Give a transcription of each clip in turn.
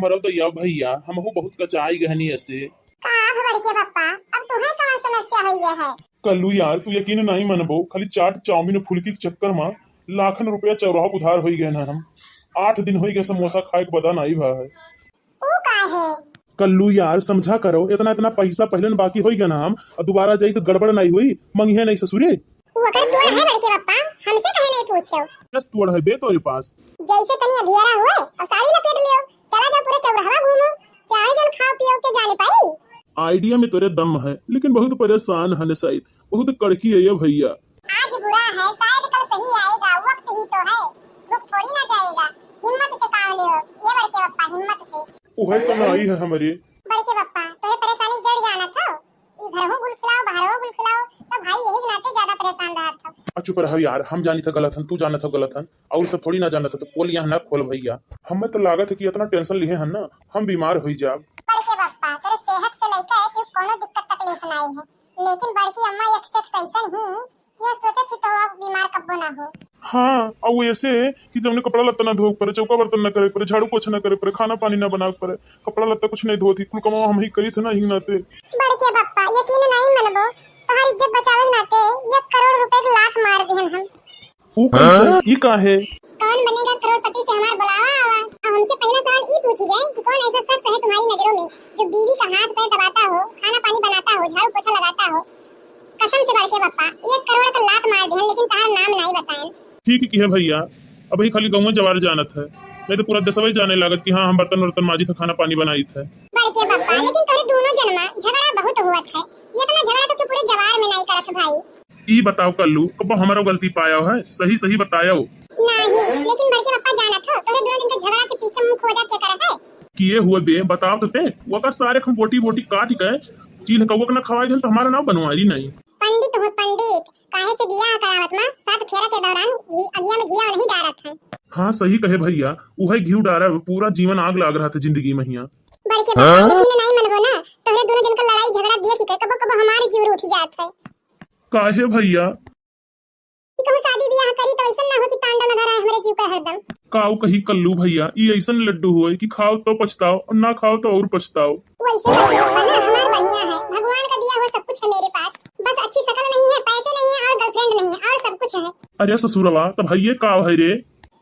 हमरो दैया भैया हमहू बहुत कचाई गहनी ऐसे। का बड़के पप्पा अब तुम्हें कौन समस्या हुई है? कल्लू यार तू यकीन नहीं मनबो, खाली चाट चाउमीन फुल्की के चक्कर में लाखन रुपया चौराहा उधार हो गए ना। हम 8 दिन हो गए समोसा खाए के बदन आई भा है। वो का है? कल्लू यार समझा करो, इतना इतना पैसा पहले बाकी हो गया ना हम, और दोबारा जाई तो गड़बड़ नहीं हुई, मंगिया नहीं ससुरे। वो अगर तोड़ है बड़के पप्पा, हमसे कहे नहीं पूछो। बस तोड़ है बे तोरे पास। जैसे तनी अंधियारा हुए और साड़ी लपेट लियो, चला जाओ पूरा चौराहा घूमो, चाहे जन खाओ पियो के जाने पाई। आइडिया में तोरे दम है, लेकिन बहुत परेशान है शायद, बहुत कड़की है ये भैया। आज बुरा है, शायद कल सही आएगा, वक्त ही तो है, रुक थोड़ी ना जाएगा। हिम्मत से काम लियो, ये बड़के पप्पा हिम्मत से। वही तो आई है हमारे बड़के पप्पा, तो परेशानी जड़ जाना था, ई घरों गुल खिलाओ बाहरों गुल खिलाओ, तो भाई यही नाते ज्यादा परेशान रहा था। चुप रह यार, हम जानी था गलत हन, तू जाना था गलत हन, और सब थोड़ी ना जाना था, तो पोल यहाँ ना खोल भैया। हमें तो लागत है कि इतना टेंशन लिए हन ना, हम बीमार हो जाए। बड़के पप्पा तेरे सेहत से लेकर है कि कोनो दिक्कत तकलीफ ना आई है, लेकिन बड़की अम्मा एक से ऐसन ही कि वो सोचे थी तो अब बीमार कब्बो ना हो। हाँ, और वो ऐसे कि जब कपड़ा लत्ता ना धो पड़े, चौका बर्तन न करे पड़े, झाड़ू पोछ न करे पड़े, खाना पानी ना बना पड़े, कपड़ा लत्ता कुछ नहीं धोती, कुल कमाओ हम ही करी थे ना ही नाते। बड़के पप्पा यकीन नहीं मनबो, तुम्हारी इज्जत बचावे नाते 1 करोड़ रुपए की लात मार दिहन हम। वो कैसे? ये का है? कौन बनेगा करोड़पति से हमार बुलावा आवा। अब हमसे पहला सवाल ये पूछी गए कि कौन ऐसा शख्स है तुम्हारी नजरों में जो बीवी का हाथ पैर दबाता हो, खाना पानी बनाता हो, झाड़ू पोछा लगाता हो। कसम से बड़के पप्पा 1 करोड़ का लात मार दिहन, लेकिन तार नाम नहीं बताएं। ठीक है भैया, अब ही खाली गाँव जवार जानत है, नहीं तो पूरा देशवा जाने लागत कि हाँ हम बर्तन वर्तन माजी था, खाना पानी बनाई थे। बड़के पप्पा लेकिन तोरे दोनों जन्मा झगड़ा बहुत हुआ है, इतना झगड़ा तो पूरे जवार में नहीं करत भाई। ई बताओ कल्लू, अब हमारा गलती पाया है, सही सही बताया हो। नहीं, लेकिन बड़के पप्पा जाना था तोरे दोनों दिन के झगड़ा के पीछे मुंह खोजा के करे है। किए हुए बे बताओ तो ते, वो का सारे हम बोटी बोटी काट के चील कौवा ना खवाई तो हमारा नाम बनवाई नहीं। पंडित हो पंडित, काहे से बियाह करावत ना, साथ फेरा के दौरान अगिया में घिया नहीं डालत है। हाँ सही कहे भैया, वही घी डारा पूरा जीवन आग लाग रहा था जिंदगी में हिया। बड़के पप्पा यकीन नहीं मनबो ना, तोरे दोनों जन का लड़ाई झगड़ा देख के कबो कबो हमारे जीव उठ जात है। काहे भैया? कि कहूं शादी बियाह करी तो ऐसा ना हो कि तांडव न धराए हमरे जीव का हरदम। काऊ कही कल्लू भैया, ये ऐसन लड्डू हुए कि खाओ तो पछताओ और ना खाओ तो और पछताओ। वैसे बड़के पप्पा ना हमार बढ़िया है, भगवान का दिया हुआ सब कुछ है मेरे पास, बस अच्छी शक्ल नहीं है, पैसे नहीं है और गर्लफ्रेंड नहीं है, और सब कुछ है। अरे ससुरवा तो भैया का है रे?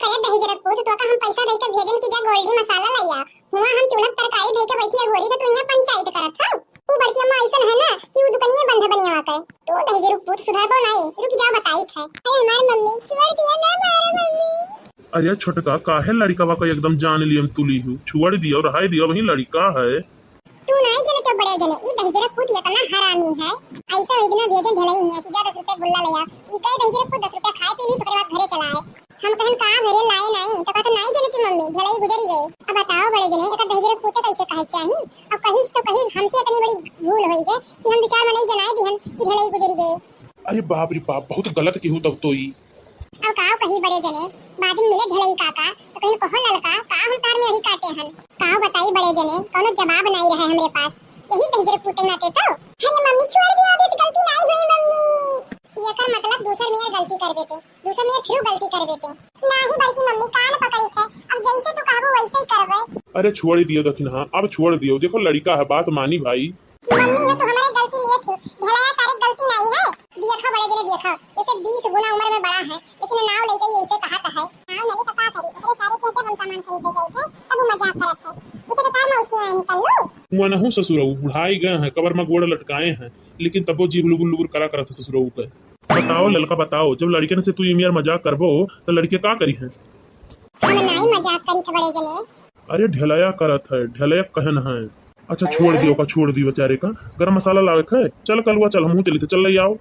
कहे दही जरा पूछ तो का हम पैसा दे के भेजन की जा गोल्डी मसाला लइया, हुआ हम चूल्हा तरकारी दे के बैठी गोरी तो यहाँ पंचायत करत था। वो बड़की अम्मा ऐसा है ना कि वो दुकानिया बंद बनिया कर, तो दही जरूर पूछ सुधारबो नहीं, रुक जा बताई था। अरे हमारी मम्मी छोड़ दिया ना हमारी मम्मी। अरे छोटका काहे लड़का का एकदम जान लियम तुली हूँ, छोड़ दिया और हाय दिया, वही लड़का है। तू नहीं जने तो बड़े जने ई दही जरा पूछ इतना हरामी है, ऐसा इतना भेजन ढलाई है कि जा 10 रुपए गुल्ला लिया, ई कहे दही जरा पूछ 10 रुपए खाए पी ली, उसके बाद घरे चला आए। हम कहन का घरे लाए नहीं तो कहता नहीं जने की मम्मी ढलाई गुजरी गई। अब बताओ बड़े जने एक दही जरा पूछ कैसे कहे चाही, अब कहीं तो कहीं हमसे इतनी बड़ी भूल होई गई कि हम विचार में नहीं जनाए दिहन कि ढलाई गुजरी गई। अरे बाप रे बाप, बहुत गलत की हूँ तब तो ई। अब काओ कहीं बड़े जने बाद में मिले ढलाई काका तो कहीं कहो ललका का हम तार में यही काटे हन। काओ बताई बड़े जने कोनो जवाब नहीं रहे हमरे पास, यही दही जरा पूछे नाते तो अरे मम्मी छोड़ दिया, अभी तो गलती नहीं हुई मम्मी। ये कर मतलब दूसर में गलती कर देते, दूसर में फिर गलती कर देते नहीं। बड़की मम्मी कान पकड़ी थे, अब जैसे तू कहबो वैसे ही करबे। अरे छोड़ दियो दखिन, हाँ अब छोड़ दियो, देखो लड़का है बात मानी भाई। मम्मी हो तो हमारी गलती लिए थी, ढलाया सारी गलती नहीं है। देखो बड़े जने देखो, जैसे 20 गुना उम्र में बड़ा है, लेकिन नाव ले गई ऐसे कहा है। नाव नहीं पता करी, इतने सारे खेते हम सामान खरीदे गए थे, अब वो मजाक करत है। उसे तो तार मौसी आई निकल लो। हुआ नहु ससुरऊ बुढ़ाई गए हैं, कबर में गोड़ लटकाए हैं, लेकिन तबो जीव लुगुर लुगुर करा करत ससुरऊ के। बताओ ललका बताओ, जब लड़के ने से तू इमियर मजाक करबो तो लड़के का करी है? हम नहीं मजाक करी थे बड़े जने। अरे ढलया करत है, ढलया कहन है। अच्छा छोड़ दियो का, छोड़ दियो बेचारे का, गरम मसाला लावे है। चल कलुआ चल, हमहू चली थे, चल ले आओ।